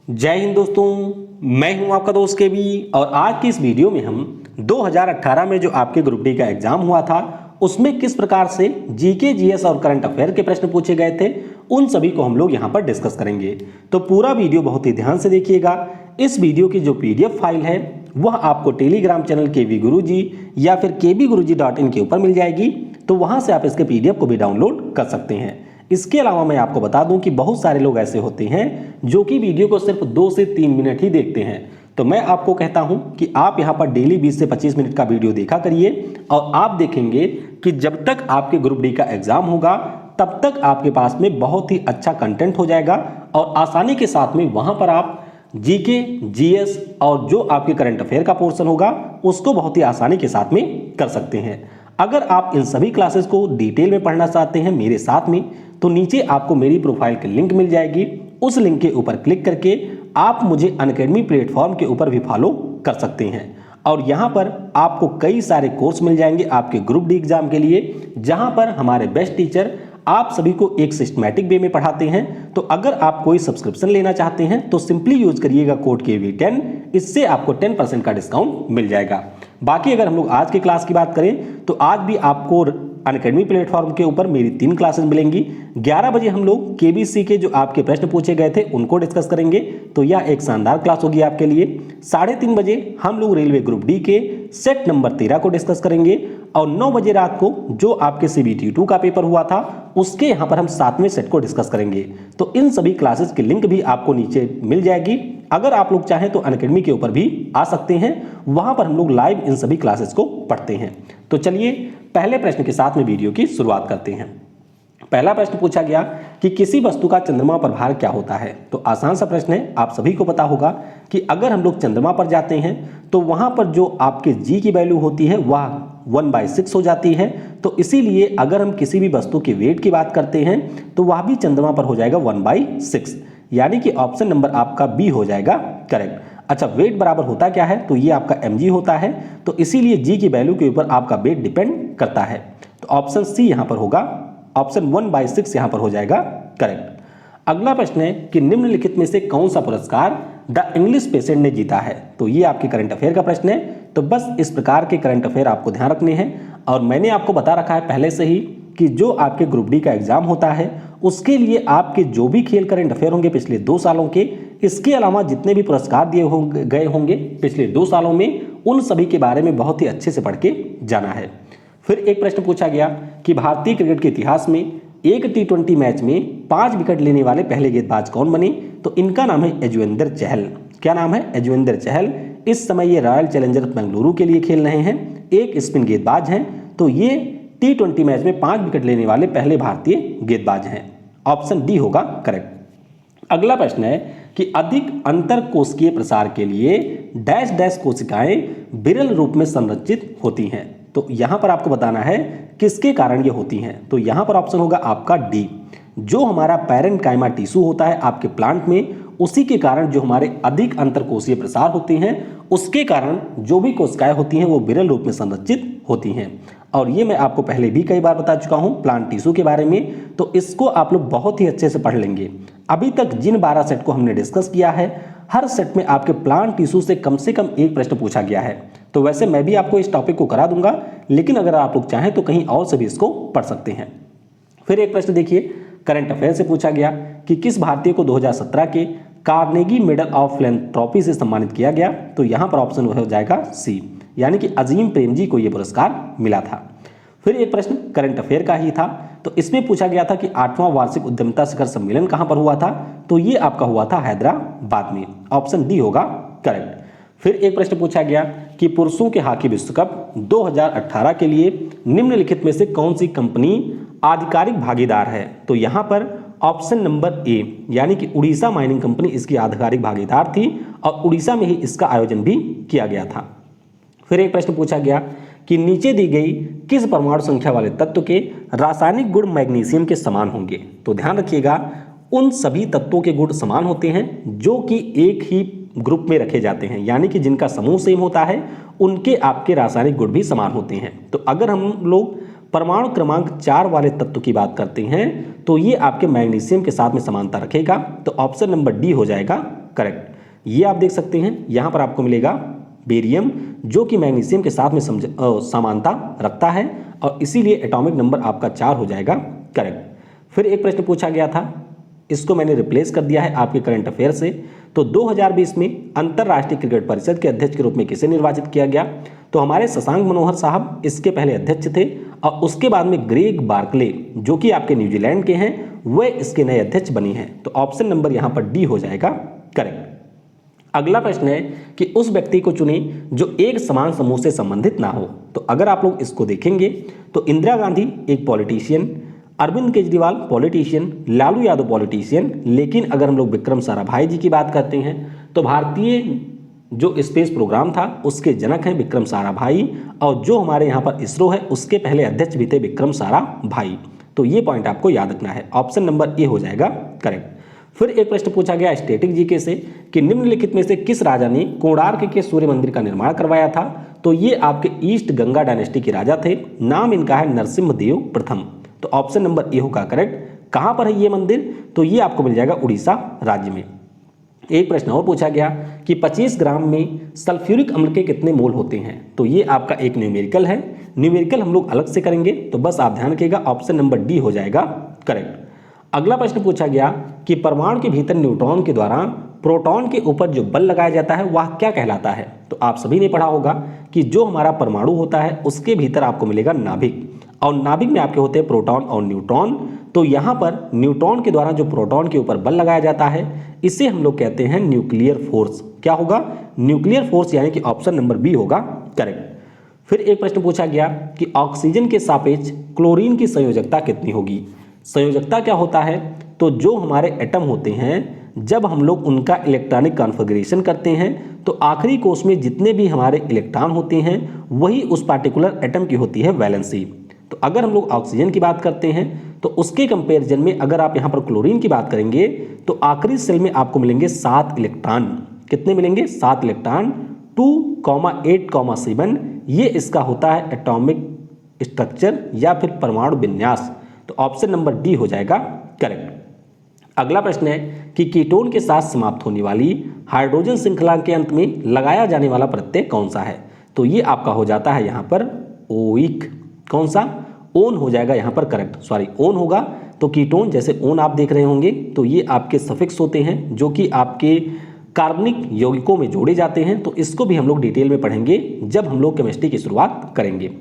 जय हिंद दोस्तों, मैं हूं आपका दोस्त के बी। और आज की इस वीडियो में हम 2018 में जो आपके ग्रुप डी का एग्जाम हुआ था उसमें किस प्रकार से जीके, जीएस और करंट अफेयर के प्रश्न पूछे गए थे उन सभी को हम लोग यहां पर डिस्कस करेंगे। तो पूरा वीडियो बहुत ही ध्यान से देखिएगा। इस वीडियो की जो पीडीएफ फाइल है वह आपको टेलीग्राम चैनल केवी गुरुजी या फिर kbguruji.in के ऊपर मिल जाएगी। तो वहां से आप इसके पीडीएफ को भी डाउनलोड कर सकते हैं। इसके अलावा मैं आपको बता दूं कि बहुत सारे लोग ऐसे होते हैं जो कि वीडियो को सिर्फ 2 से 3 मिनट ही देखते हैं। तो मैं आपको कहता हूं कि आप यहां पर डेली 20 से 25 मिनट का वीडियो देखा करिए और आप देखेंगे कि जब तक आपके ग्रुप डी का एग्जाम होगा तब तक आपके पास में बहुत ही अच्छा कंटेंट हो जाएगा और आसानी के साथ में वहां पर आप जीके, जीएस और जो आपके करंट अफेयर का पोर्शन होगा उसको बहुत ही आसानी के साथ में कर सकते हैं। अगर आप इन सभी क्लासेस को डिटेल में पढ़ना चाहते हैं मेरे साथ में, तो नीचे आपको मेरी प्रोफाइल की लिंक मिल जाएगी। उस लिंक के ऊपर क्लिक करके आप मुझे अनअकैडमी प्लेटफॉर्म के ऊपर भी फॉलो कर सकते हैं। और यहाँ पर आपको कई सारे कोर्स मिल जाएंगे आपके ग्रुप डी एग्जाम के लिए, जहाँ पर हमारे बेस्ट टीचर आप सभी को एक सिस्टमैटिक वे में पढ़ाते हैं। तो अगर आप कोई सब्सक्रिप्शन लेना चाहते हैं तो सिंपली यूज करिएगा कोड KV10, इससे आपको 10% का डिस्काउंट मिल जाएगा। बाकी अगर हम लोग आज की क्लास की बात करें तो आज भी आपको अनअकैडमी प्लेटफॉर्म के ऊपर मेरी 3 क्लासेस मिलेंगी। 11 बजे हम लोग केबीसी के जो आपके प्रश्न पूछे गए थे उनको डिस्कस करेंगे, तो यह एक शानदार क्लास होगी आपके लिए। 3:30 बजे हम लोग रेलवे ग्रुप डी के सेट नंबर 13 को डिस्कस करेंगे और 9 बजे रात को जो आपके CBT 2 का पेपर हुआ था उसके यहाँ पर हम 7वें सेट को डिस्कस करेंगे। तो इन सभी क्लासेस की लिंक भी आपको नीचे मिल जाएगी। अगर आप लोग चाहें तो अनअकैडमी के ऊपर भी आ सकते हैं, वहां पर हम लोग लाइव इन सभी क्लासेस को पढ़ते हैं। तो चलिए पहले प्रश्न के साथ में वीडियो की शुरुआत करते हैं। पहला प्रश्न पूछा गया कि किसी वस्तु का चंद्रमा पर भार क्या होता है। तो आसान सा प्रश्न है, आप सभी को पता होगा कि अगर हम लोग चंद्रमा पर जाते हैं तो वहां पर जो आपके जी की वैल्यू होती है वह 1/6 हो जाती है। तो इसीलिए अगर हम किसी भी वस्तु के वेट की बात करते हैं तो वह भी चंद्रमा पर हो जाएगा 1/6, यानी कि ऑप्शन नंबर आपका बी हो जाएगा करेक्ट। अच्छा, वेट बराबर होता क्या है, तो ये आपका mg होता है। तो इसीलिए g की वैल्यू के ऊपर आपका वेट डिपेंड करता है। तो ऑप्शन सी यहां पर होगा, ऑप्शन 1/6 यहां पर हो जाएगा करेक्ट। अगला प्रश्न है कि निम्नलिखित में से कौन सा पुरस्कार द इंग्लिश पेशेंट ने जीता है। तो ये आपके करंट अफेयर का प्रश्न है। तो बस इस प्रकार के करंट अफेयर आपको ध्यान रखने हैं। और मैंने आपको बता रखा है पहले से ही कि जो आपके ग्रुप डी का एग्जाम होता है उसके लिए आपके जो भी खेल करंट अफेयर होंगे पिछले 2 सालों के, इसके अलावा जितने भी पुरस्कार दिए गए होंगे पिछले 2 सालों में, उन सभी के बारे में बहुत ही अच्छे से पढ़ के जाना है। फिर एक प्रश्न पूछा गया कि भारतीय क्रिकेट के इतिहास में एक T20 मैच में 5 विकेट लेने वाले पहले गेंदबाज कौन बने। तो इनका नाम है यजुवेंद्र चहल। क्या नाम है? यजुवेंद्र चहल। इस समय ये रॉयल चैलेंजर्स बेंगलुरु के लिए खेल रहे हैं, एक स्पिन गेंदबाज हैं। तो ये T20 मैच में 5 विकेट लेने वाले पहले भारतीय गेंदबाज हैं। ऑप्शन डी होगा करेक्ट। अगला प्रश्न है कि अधिक अंतर कोशिकीय प्रसार के लिए डैश डैश कोशिकाएं विरल रूप में संरचित होती हैं। तो यहां पर आपको बताना है किसके कारण ये होती हैं। तो यहां पर ऑप्शन होगा आपका डी, जो हमारा पैरेन्काइमा टिश्यू होता है आपके प्लांट में, उसी के कारण जो हमारे अधिक अंतरकोशीय प्रसार होते हैं उसके कारण जो भी कोशिकाएं होती हैं वो विरल रूप में संरचित होती हैं। और ये मैं आपको पहले भी कई बार बता चुका हूं प्लांट टिश्यू के बारे में, तो इसको आप लोग बहुत ही अच्छे से पढ़ लेंगे। अभी तक जिन 12 सेट को हमने डिस्कस किया है हर सेट में आपके प्लांट टिश्यू से कम एक प्रश्न पूछा गया है। तो वैसे मैं भी आपको इस टॉपिक को करा दूंगा, लेकिन अगर आप लोग चाहें तो कहीं और से भी इसको पढ़ सकते हैं। फिर एक प्रश्न देखिए, करंट अफेयर से पूछा गया कि किस भारतीय को 2017 के कार्नेगी मेडल ऑफ फिलैंथ्रोपी से सम्मानित किया गया। तो यहां पर ऑप्शन हो जाएगा सी, यानी कि अजीम प्रेमजी को यह पुरस्कार मिला था। फिर एक प्रश्न करंट अफेयर का ही था, तो इसमें पूछा गया था कि 8वां वार्षिक उद्यमिता शिखर सम्मेलन कहां पर हुआ था। तो ये आपका हुआ था हैदराबाद में। ऑप्शन डी होगा करेक्ट। फिर एक प्रश्न पूछा गया कि पुरुषों के हॉकी विश्व कप 2018 के लिए निम्नलिखित में से कौन सी कंपनी आधिकारिक भागीदार है। तो यहां पर ऑप्शन नंबर ए, यानी कि उड़ीसा माइनिंग कंपनी इसकी आधिकारिक भागीदार थी और उड़ीसा में ही इसका आयोजन भी किया गया था। फिर एक प्रश्न पूछा गया कि नीचे दी गई किस परमाणु संख्या वाले तत्व के रासायनिक गुण मैग्नीशियम के समान होंगे। तो ध्यान रखिएगा उन सभी तत्वों के गुण समान होते हैं जो कि एक ही ग्रुप में रखे जाते हैं, यानी कि जिनका समूह सेम होता है उनके आपके रासायनिक गुण भी समान होते हैं। तो अगर हम लोग परमाणु क्रमांक 4 वाले तत्व की बात करते हैं तो ये आपके मैग्नीशियम के साथ में समानता रखेगा। तो ऑप्शन नंबर डी हो जाएगा करेक्ट। ये आप देख सकते हैं यहाँ पर आपको मिलेगा बेरियम, जो कि मैग्नीशियम के साथ में समानता रखता है और इसीलिए एटॉमिक नंबर आपका 4 हो जाएगा करेक्ट। फिर एक प्रश्न पूछा गया था, इसको मैंने रिप्लेस कर दिया है आपके करंट अफेयर से। तो 2020 में अंतरराष्ट्रीय क्रिकेट परिषद के अध्यक्ष के रूप में किसे निर्वाचित किया गया? तो हमारे शशांक मनोहर साहब इसके पहले अध्यक्ष थे और उसके बाद में ग्रेग बार्कले, जो कि आपके न्यूजीलैंड के हैं, वे इसके नए अध्यक्ष बनी हैं। तो ऑप्शन नंबर यहाँ पर डी हो जाएगा करेक्ट। अगला प्रश्न है कि उस व्यक्ति को चुने जो एक समान समूह से संबंधित ना हो। तो अगर आप लोग इसको देखेंगे तो इंदिरा गांधी एक politician, Arvind Kejriwal politician, Lalu Yadav politician, लेकिन अगर हम लोग विक्रम साराभाई जी की बात करते हैं तो भारतीय जो स्पेस प्रोग्राम था उसके जनक हैं विक्रम साराभाई, और जो हमारे यहाँ पर इसरो है उसके पहले अध्यक्ष भी थे विक्रम साराभाई। तो ये पॉइंट आपको याद रखना है, ऑप्शन नंबर ए हो जाएगा करेक्ट। फिर एक प्रश्न पूछा गया स्टैटिक जीके से कि निम्नलिखित में से किस राजा ने कोणार्क के सूर्य मंदिर का निर्माण करवाया था? तो ये आपके ईस्ट गंगा डायनेस्टी के राजा थे, नाम इनका है नरसिम्हदेव प्रथम। तो ऑप्शन नंबर ए होगा करेक्ट। कहां पर है ये मंदिर? तो ये आपको मिल जाएगा उड़ीसा राज्य में। एक प्रश्न और पूछा गया कि 25 ग्राम में सल्फ्यूरिक अम्ल के कितने मोल होते हैं? तो ये आपका एक न्यूमेरिकल है, न्यूमेरिकल हम लोग अलग से करेंगे, तो बस आप ध्यान रखिएगा, ऑप्शन नंबर डी हो जाएगा करेक्ट। अगला प्रश्न पूछा गया कि परमाणु के भीतर न्यूट्रॉन के द्वारा प्रोटॉन के ऊपर जो बल लगाया जाता है वह क्या कहलाता है? तो आप सभी ने पढ़ा होगा कि जो हमारा परमाणु होता है उसके भीतर आपको मिलेगा नाभिक, और नाभिक में आपके होते हैं प्रोटॉन और न्यूट्रॉन। तो यहाँ पर न्यूट्रॉन के द्वारा जो प्रोटॉन के ऊपर बल लगाया जाता है इसे हम लोग कहते हैं न्यूक्लियर फोर्स। क्या होगा? न्यूक्लियर फोर्स, यानी कि ऑप्शन नंबर बी होगा करेक्ट। फिर एक प्रश्न पूछा गया कि ऑक्सीजन के सापेक्ष क्लोरीन की संयोजकता कितनी होगी? संयोजकता क्या होता है? तो जो हमारे एटम होते हैं जब हम लोग उनका इलेक्ट्रॉनिक कॉन्फ़िगरेशन करते हैं तो आखिरी कोष में जितने भी हमारे इलेक्ट्रॉन होते हैं वही उस पार्टिकुलर एटम की होती है वैलेंसी। तो अगर हम लोग ऑक्सीजन की बात करते हैं तो उसके कंपैरिजन में अगर आप यहाँ पर क्लोरीन की बात करेंगे तो आखिरी सेल में आपको मिलेंगे 7 इलेक्ट्रॉन। कितने मिलेंगे? 7 इलेक्ट्रॉन। 2,8,7 ये इसका होता है एटॉमिक स्ट्रक्चर या फिर परमाणु विन्यास। तो ऑप्शन नंबर डी हो जाएगा करेक्ट। अगला प्रश्न है कि कीटोन के साथ समाप्त होने वाली हाइड्रोजन श्रृंखला के अंत में लगाया जाने वाला प्रत्यय कौन सा है? तो ये आपका हो जाता है यहाँ पर ओइक। कौन सा? ओन हो जाएगा यहाँ पर करेक्ट, सॉरी ओन होगा। तो कीटोन जैसे ओन आप देख रहे होंगे तो ये आपके सफिक्स होते हैं जो कि आपके कार्बनिक यौगिकों में जोड़े जाते हैं। तो इसको भी हम लोग डिटेल में पढ़ेंगे जब हम लोग केमिस्ट्री की शुरुआत करेंगे।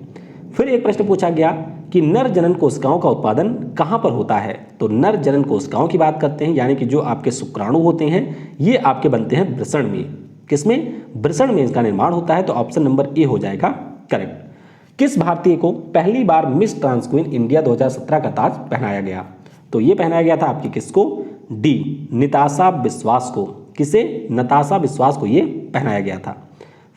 फिर एक प्रश्न पूछा गया कि नर जनन कोशिकाओं का उत्पादन कहाँ पर होता है? तो नर जनन कोशिकाओं की बात करते हैं, यानी कि जो आपके शुक्राणु होते हैं ये आपके बनते हैं वृषण में। किसमें? वृषण में इसका निर्माण होता है। तो ऑप्शन नंबर ए हो जाएगा करेक्ट। किस भारतीय को पहली बार मिस ट्रांस क्वीन इंडिया 2017 का ताज पहनाया गया? तो ये पहनाया गया था आपकी किसको? डी, नताशा विश्वास को। किसे? नताशा विश्वास को ये पहनाया गया था।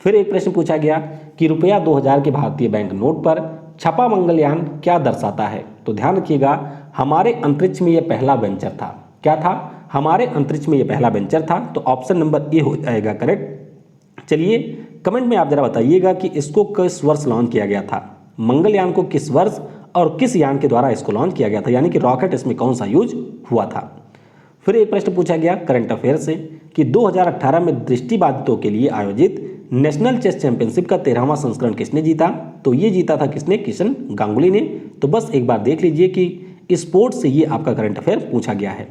फिर एक प्रश्न पूछा गया कि रुपया 2000 के भारतीय बैंक नोट पर छपा मंगलयान क्या दर्शाता है? तो ध्यान रखिएगा, हमारे अंतरिक्ष में यह पहला वेंचर था। क्या था? हमारे अंतरिक्ष में यह पहला वेंचर था। तो ऑप्शन नंबर ए हो जाएगा करेक्ट। चलिए कमेंट में आप जरा बताइएगा कि इसको किस वर्ष लॉन्च किया गया था, मंगलयान को किस वर्ष और किस यान के द्वारा इसको लॉन्च किया गया था, यानी कि रॉकेट इसमें कौन सा यूज हुआ था। फिर एक प्रश्न पूछा गया करंट अफेयर से कि 2018 में दृष्टिबाधितों के लिए आयोजित नेशनल चेस चैंपियनशिप का 13वां संस्करण किसने जीता? तो ये जीता था किसने? किशन गांगुली ने। तो बस एक बार देख लीजिए कि स्पोर्ट्स से ये आपका करंट अफेयर पूछा गया है।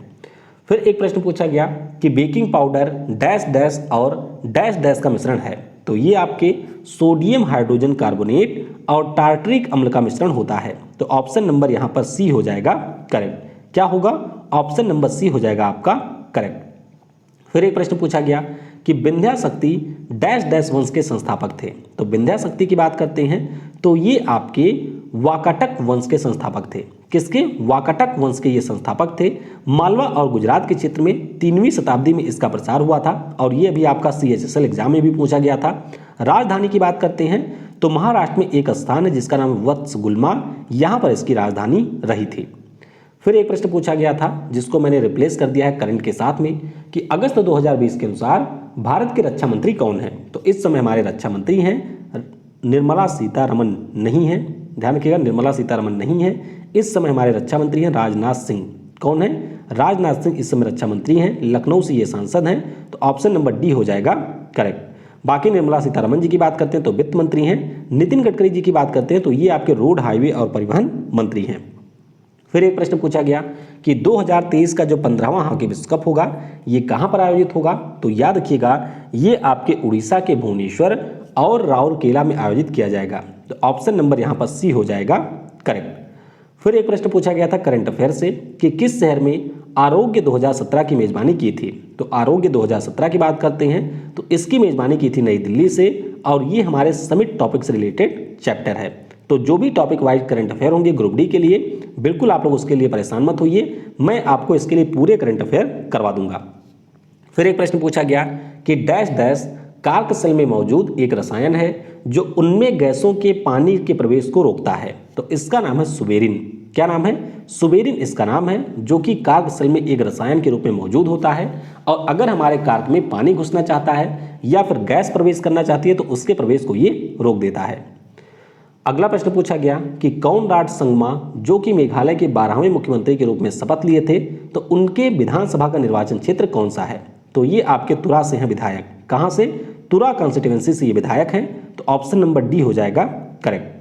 फिर एक प्रश्न पूछा गया कि बेकिंग पाउडर डैश डैश और डैश डैश का मिश्रण है। तो ये आपके सोडियम हाइड्रोजन कार्बोनेट और टार्टरिक अम्ल का मिश्रण होता है। तो ऑप्शन नंबर यहाँ पर सी हो जाएगा करेक्ट। क्या होगा? ऑप्शन नंबर सी हो जाएगा आपका करेक्ट। फिर एक प्रश्न पूछा गया कि विंध्या शक्ति डैश डैश वंश के संस्थापक थे। तो विंध्या शक्ति की बात करते हैं तो ये आपके वाकाटक वंश के संस्थापक थे। किसके? वाकाटक वंश के ये संस्थापक थे। मालवा और गुजरात के क्षेत्र में 3वीं शताब्दी में इसका प्रसार हुआ था और ये भी आपका CHSL एग्जाम में भी पूछा गया था। राजधानी की बात करते हैं तो महाराष्ट्र में एक स्थान है जिसका नाम वत्सगुल्मा, यहाँ पर इसकी राजधानी रही थी। फिर एक प्रश्न पूछा गया था जिसको मैंने रिप्लेस कर दिया है करंट के साथ में कि अगस्त 2020 के अनुसार भारत के रक्षा मंत्री कौन है? तो इस समय हमारे रक्षा मंत्री हैं निर्मला सीतारमन नहीं है। ध्यान रखिएगा, निर्मला सीतारमन नहीं है। इस समय हमारे रक्षा मंत्री हैं राजनाथ सिंह। कौन है? राजनाथ सिंह इस समय रक्षा मंत्री हैं, लखनऊ से ये सांसद हैं, तो ऑप्शन नंबर डी हो जाएगा करेक्ट। बाकी निर्मला सीतारमण जी की बात करते हैं तो वित्त मंत्री हैं। नितिन गडकरी जी की बात करते हैं तो ये आपके रोड, हाईवे और परिवहन मंत्री हैं। फिर एक प्रश्न पूछा गया कि 2023 का जो 15वां हॉकी विश्व कप होगा ये कहाँ पर आयोजित होगा, तो याद रखिएगा ये आपके उड़ीसा के भुवनेश्वर और राउरकेला में आयोजित किया जाएगा, तो ऑप्शन नंबर यहाँ पर सी हो जाएगा करेक्ट। फिर एक प्रश्न पूछा गया था करंट अफेयर से कि किस शहर में आरोग्य 2017 की मेजबानी की थी, तो आरोग्य 2017 की बात करते हैं तो इसकी मेजबानी की थी नई दिल्ली से, और ये हमारे समिट टॉपिक से रिलेटेड चैप्टर है। तो जो भी टॉपिक वाइज करंट अफेयर होंगे ग्रुप डी के लिए, बिल्कुल आप लोग उसके लिए परेशान मत होइए, मैं आपको इसके लिए पूरे करंट अफेयर करवा दूंगा। फिर एक प्रश्न पूछा गया कि डैश डैश कार्क सेल में मौजूद एक रसायन है जो उनमें गैसों के पानी के प्रवेश को रोकता है, तो इसका नाम है सुबेरिन। क्या नाम है? सुबेरिन इसका नाम है, जो कि कार्क सेल में एक रसायन के रूप में मौजूद होता है, और अगर हमारे कार्क में पानी घुसना चाहता है या फिर गैस प्रवेश करना चाहती है तो उसके प्रवेश को ये रोक देता है। अगला प्रश्न पूछा गया कि कोनराड संगमा जो कि मेघालय के 12वें मुख्यमंत्री के रूप में शपथ लिए थे, तो उनके विधानसभा का निर्वाचन क्षेत्र कौन सा है, तो ये आपके तुरा से हैं विधायक। कहां से? तुरा कॉन्स्टिट्यूएंसी से ये विधायक हैं, तो ऑप्शन नंबर डी हो जाएगा करेक्ट।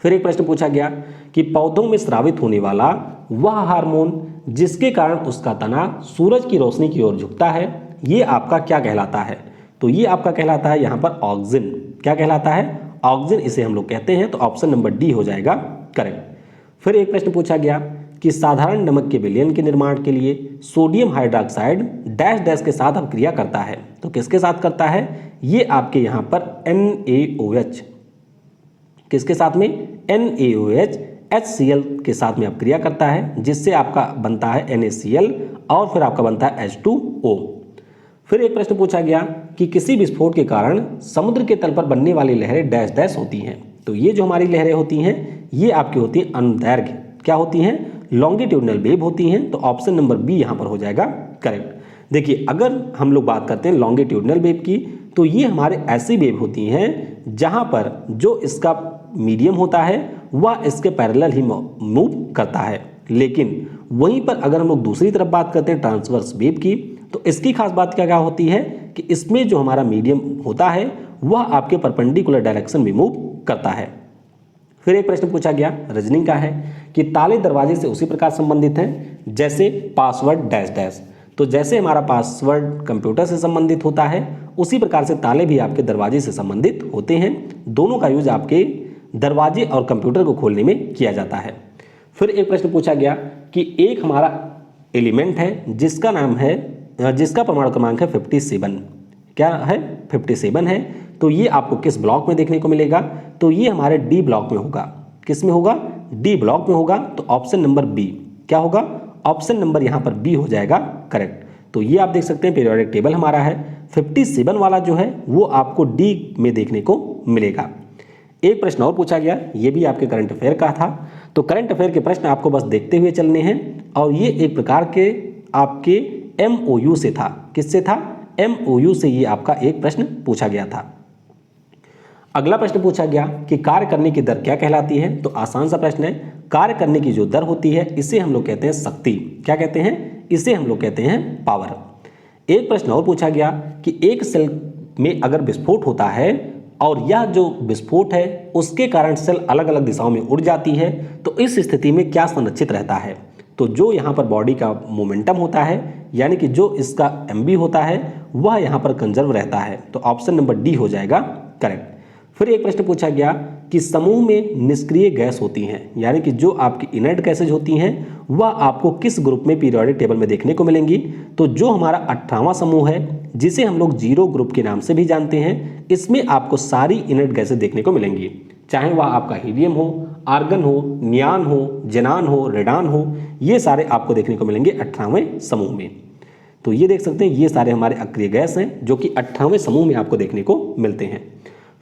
फिर एक प्रश्न पूछा गया कि पौधों में स्रावित होने वाला वह हार्मोन जिसके कारण उसका तना सूरज की रोशनी की ओर झुकता है, ये आपका क्या कहलाता है, तो ये आपका कहलाता है यहाँ पर ऑक्सिन। क्या कहलाता है? ऑक्सिन इसे हम लोग कहते हैं, तो ऑप्शन नंबर डी हो जाएगा करेक्ट। फिर एक प्रश्न पूछा गया कि साधारण नमक के विलयन के निर्माण के लिए सोडियम हाइड्रोक्साइड डैश डैश के साथ अभिक्रिया करता है, तो किसके साथ करता है? ये आपके यहाँ पर NaOH, किसके साथ में? NaOH HCl के साथ में अभिक्रिया करता है, जिससे आपका बनता है NaCl और फिर आपका बनता है H2O। फिर एक प्रश्न पूछा गया कि किसी विस्फोट के कारण समुद्र के तल पर बनने वाली लहरें डैश डैश होती हैं, तो ये जो हमारी लहरें होती हैं ये आपकी होती हैं अनुदैर्घ्य। क्या होती हैं? लॉन्गिट्यूडनल वेव होती हैं, तो ऑप्शन नंबर बी यहाँ पर हो जाएगा करेक्ट। देखिए अगर हम लोग बात करते हैं लॉन्गिट्यूडनल वेव की, तो ये हमारे ऐसी वेव होती हैं जहाँ पर जो इसका मीडियम होता है वह इसके पैरेलल ही मूव करता है, लेकिन वहीं पर अगर हम लोग दूसरी तरफ बात करते हैं ट्रांसवर्स वेव की, तो इसकी खास बात क्या होती है कि इसमें जो हमारा मीडियम होता है वह आपके परपेंडिकुलर डायरेक्शन में मूव करता है। फिर एक प्रश्न पूछा गया रीजनिंग का है कि ताले दरवाजे से उसी प्रकार संबंधित हैं जैसे पासवर्ड डैश डैश, तो जैसे हमारा पासवर्ड कंप्यूटर से संबंधित होता है उसी प्रकार से ताले भी आपके दरवाजे से संबंधित होते हैं। दोनों का यूज आपके दरवाजे और कंप्यूटर को खोलने में किया जाता है। फिर एक प्रश्न पूछा गया कि एक हमारा एलिमेंट है जिसका नाम है, जिसका परमाणु क्रमांक है 57। क्या है? 57 है, तो ये आपको किस ब्लॉक में देखने को मिलेगा, तो ये हमारे डी ब्लॉक में होगा। किस में होगा? डी ब्लॉक में होगा, तो ऑप्शन नंबर बी क्या होगा? ऑप्शन नंबर यहाँ पर बी हो जाएगा करेक्ट। तो ये आप देख सकते हैं पीरियोडिक टेबल हमारा है 57 वाला जो है वो आपको डी में देखने को मिलेगा। एक प्रश्न और पूछा गया, ये भी आपके करंट अफेयर का था, तो करंट अफेयर के प्रश्न आपको बस देखते हुए चलने हैं, और ये एक प्रकार के आपके MOU से था। किससे था? MOU से ये आपका एक प्रश्न पूछा गया था। अगला प्रश्न पूछा गया कि कार्य करने की दर क्या कहलाती है, तो आसान सा प्रश्न है। कार्य करने की जो दर होती है इसे हम लोग कहते हैं शक्ति। क्या कहते हैं? इसे हम लोग कहते हैं पावर। एक प्रश्न और पूछा गया कि एक सेल में अगर विस्फोट होता है और यह जो विस्फोट है उसके कारण सेल अलग अलग दिशाओं में उड़ जाती है, तो इस स्थिति में क्या संरक्षित रहता है, तो जो यहाँ पर बॉडी का मोमेंटम होता है यानी कि जो इसका MB होता है वह यहाँ पर कंजर्व रहता है, तो ऑप्शन नंबर डी हो जाएगा करेक्ट। फिर एक प्रश्न पूछा गया कि समूह में निष्क्रिय गैस होती हैं, यानी कि जो आपकी इनर्ट गैसेज होती हैं वह आपको किस ग्रुप में पीरियोडिक टेबल में देखने को मिलेंगी, तो जो हमारा 18वां समूह है जिसे हम लोग जीरो ग्रुप के नाम से भी जानते हैं, इसमें आपको सारी इनर्ट गैसेज देखने को मिलेंगी, चाहे वह आपका हीलियम हो, आर्गन हो, नियान हो, जेनान हो, रेडान हो, ये सारे आपको देखने को मिलेंगे 18वें समूह में। तो ये देख सकते हैं ये सारे हमारे अक्रिय गैस हैं जो कि 18वें समूह में आपको देखने को मिलते हैं।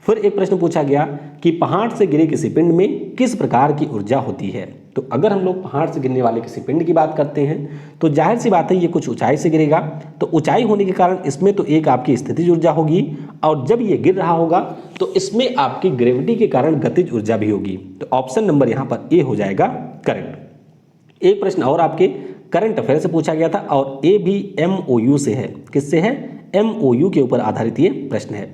फिर एक प्रश्न पूछा गया कि पहाड़ से गिरे किसी पिंड में किस प्रकार की ऊर्जा होती है, तो अगर हम लोग पहाड़ से गिरने वाले किसी पिंड की बात करते हैं तो जाहिर सी बात है ये कुछ ऊंचाई से गिरेगा, तो ऊंचाई होने के कारण इसमें तो एक आपकी स्थितिज ऊर्जा होगी, और जब ये गिर रहा होगा तो इसमें आपकी ग्रेविटी के कारण गतिज ऊर्जा भी होगी, तो ऑप्शन नंबर यहाँ पर ए हो जाएगा करेक्ट। एक प्रश्न और आपके करंट अफेयर से पूछा गया था और ए भी MOU से है। किससे है? MOU के ऊपर आधारित ये प्रश्न है।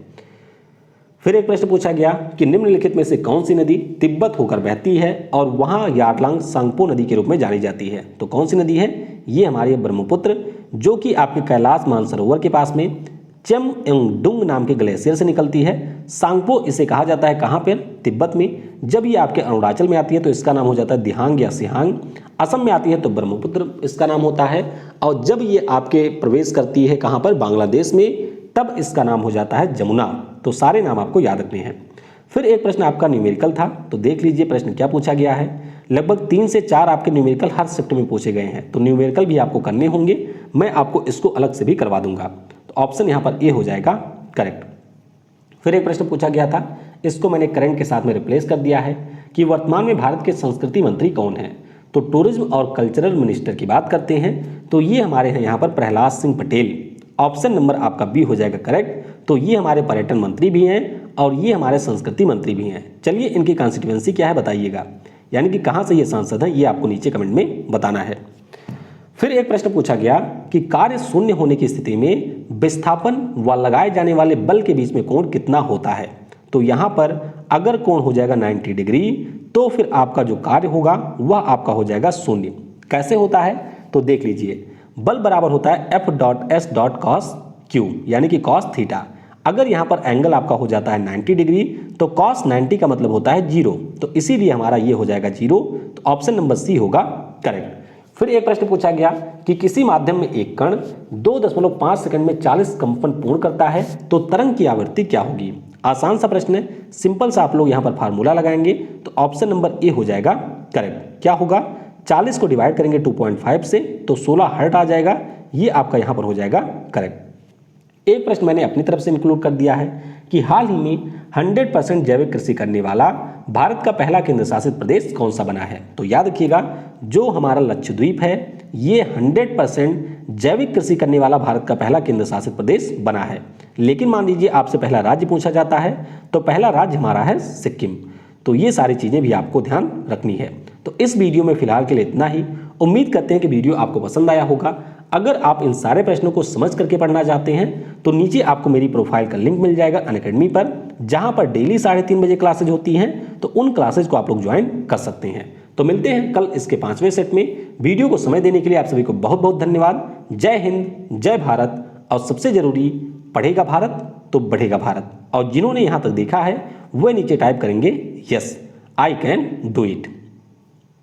फिर एक प्रश्न पूछा गया कि निम्नलिखित में से कौन सी नदी तिब्बत होकर बहती है और वहां यारलांग सांगपो नदी के रूप में जानी जाती है? तो कौन सी नदी है? ये हमारी ब्रह्मपुत्र, जो कि आपके कैलाश मानसरोवर के पास में चेमएंगडुंग नाम के ग्लेशियर से निकलती है। सांगपो इसे कहा जाता है कहाँ पर? तिब्बत में। जब ये आपके अरुणाचल में आती है तो इसका नाम हो जाता है दिहांग या सिहांग। असम में आती है तो ब्रह्मपुत्र इसका नाम होता है। और जब ये आपके प्रवेश करती है कहाँ पर? बांग्लादेश में, तब इसका नाम हो जाता है जमुना। तो सारे नाम आपको याद रखने हैं। फिर एक प्रश्न आपका न्यूमेरिकल था, तो देख लीजिए प्रश्न क्या पूछा गया है। लगभग 3 से 4 आपके न्यूमेरिकल हर शिफ्ट में पूछे गए हैं, तो न्यूमेरिकल भी आपको करने होंगे। मैं आपको इसको अलग से भी करवा दूंगा। तो ऑप्शन यहाँ पर ए हो जाएगा करेक्ट। फिर एक प्रश्न पूछा गया था, इसको मैंने करंट के साथ में रिप्लेस कर दिया है कि वर्तमान में भारत के संस्कृति मंत्री कौन है? तो टूरिज्म और कल्चरल मिनिस्टर की बात करते हैं तो ये हमारे हैं यहाँ पर प्रहलाद सिंह पटेल। ऑप्शन नंबर आपका बी हो जाएगा करेक्ट। तो ये हमारे पर्यटन मंत्री भी हैं और ये हमारे संस्कृति मंत्री भी हैं। चलिए इनकी कॉन्स्टिट्यूएंसी क्या है बताइएगा, यानी कि कहाँ से ये सांसद हैं, ये आपको नीचे कमेंट में बताना है। फिर एक प्रश्न पूछा गया कि कार्य शून्य होने की स्थिति में विस्थापन व लगाए जाने वाले बल के बीच में कोण कितना होता है? तो यहाँ पर अगर कोण हो जाएगा 90 डिग्री तो फिर आपका जो कार्य होगा वह आपका हो जाएगा शून्य। कैसे होता है? तो देख लीजिए, बल बराबर होता है F.S.cos Q, यानी कि cos थीटा। अगर यहाँ पर एंगल आपका हो जाता है 90 डिग्री तो cos 90 का मतलब होता है 0, तो इसीलिए हमारा ये हो जाएगा 0। तो ऑप्शन नंबर सी होगा करेक्ट। फिर एक प्रश्न पूछा गया कि किसी माध्यम में एक कण 2.5 सेकंड में 40 कंपन पूर्ण करता है तो तरंग की आवृत्ति क्या होगी? आसान सा प्रश्न है, सिंपल सा आप लोग यहाँ पर फार्मूला लगाएंगे तो ऑप्शन नंबर ए हो जाएगा करेक्ट। क्या होगा? 40 को डिवाइड करेंगे 2.5 से तो 16 हर्ट आ जाएगा। ये आपका यहाँ पर हो जाएगा करेक्ट। एक प्रश्न मैंने अपनी तरफ से इंक्लूड कर दिया है कि हाल ही में 100% जैविक कृषि करने वाला भारत का पहला केंद्र शासित प्रदेश कौन सा बना है? तो याद रखिएगा, जो हमारा लक्षद्वीप है ये 100% जैविक कृषि करने वाला भारत का पहला केंद्र शासित प्रदेश बना है। लेकिन मान लीजिए आपसे पहला राज्य पूछा जाता है तो पहला राज्य हमारा है सिक्किम। तो ये सारी चीज़ें भी आपको ध्यान रखनी है। तो इस वीडियो में फिलहाल के लिए इतना ही। उम्मीद करते हैं कि वीडियो आपको पसंद आया होगा। अगर आप इन सारे प्रश्नों को समझ करके पढ़ना चाहते हैं तो नीचे आपको मेरी प्रोफाइल का लिंक मिल जाएगा अनअकैडमी पर, जहां पर डेली 3:30 बजे क्लासेज होती हैं। तो उन क्लासेज को आप लोग ज्वाइन कर सकते हैं। तो मिलते हैं कल इसके 5वें सेट में। वीडियो को समय देने के लिए आप सभी को बहुत बहुत धन्यवाद। जय हिंद, जय भारत, और सबसे जरूरी, पढ़ेगा भारत तो बढ़ेगा भारत। और जिन्होंने यहाँ तक देखा है वह नीचे टाइप करेंगे yes, I can do it.